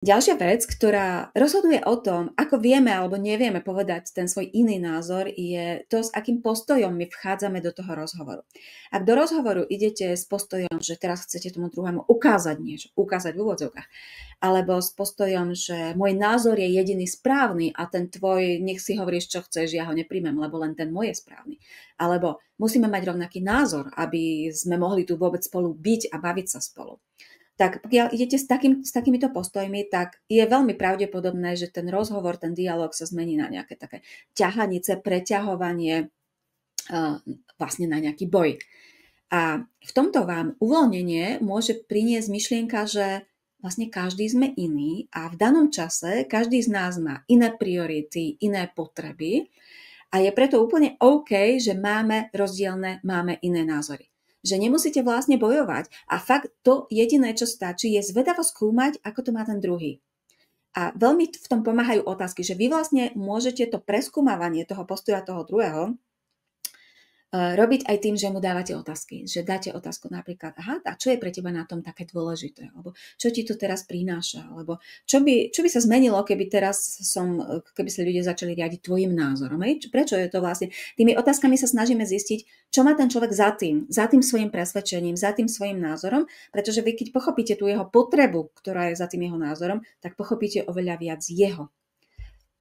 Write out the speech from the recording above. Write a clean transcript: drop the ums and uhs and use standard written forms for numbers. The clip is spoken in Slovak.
Ďalšia vec, ktorá rozhoduje o tom, ako vieme alebo nevieme povedať ten svoj iný názor, je to, s akým postojom my vchádzame do toho rozhovoru. Ak do rozhovoru idete s postojom, že teraz chcete tomu druhému ukázať niečo, ukázať v úvodzovkách, alebo s postojom, že môj názor je jediný správny a ten tvoj, nech si hovoríš, čo chceš, ja ho nepríjmem, lebo len ten môj je správny. Alebo musíme mať rovnaký názor, aby sme mohli tu vôbec spolu byť a baviť sa spolu. Tak pokiaľ idete s takýmito postojmi, tak je veľmi pravdepodobné, že ten rozhovor, ten dialog sa zmení na nejaké také ťahanice, preťahovanie, vlastne na nejaký boj. A v tomto vám uvoľnenie môže priniesť myšlienka, že vlastne každý sme iný a v danom čase každý z nás má iné priority, iné potreby a je preto úplne OK, že máme rozdielne, máme iné názory. Že nemusíte vlastne bojovať a fakt to jediné, čo stačí, je zvedavo skúmať, ako to má ten druhý. A veľmi v tom pomáhajú otázky, že vy vlastne môžete to preskúmavanie toho postoja toho druhého robiť aj tým, že mu dávate otázky. Že dáte otázku napríklad, aha, a čo je pre teba na tom také dôležité? Alebo čo ti to teraz prináša? Alebo čo by sa zmenilo, keby sa ľudia začali riadiť tvojim názorom? Prečo je to vlastne? Tými otázkami sa snažíme zistiť, čo má ten človek za tým svojim presvedčením, za tým svojim názorom, pretože vy keď pochopíte tú jeho potrebu, ktorá je za tým jeho názorom, tak pochopíte oveľa viac jeho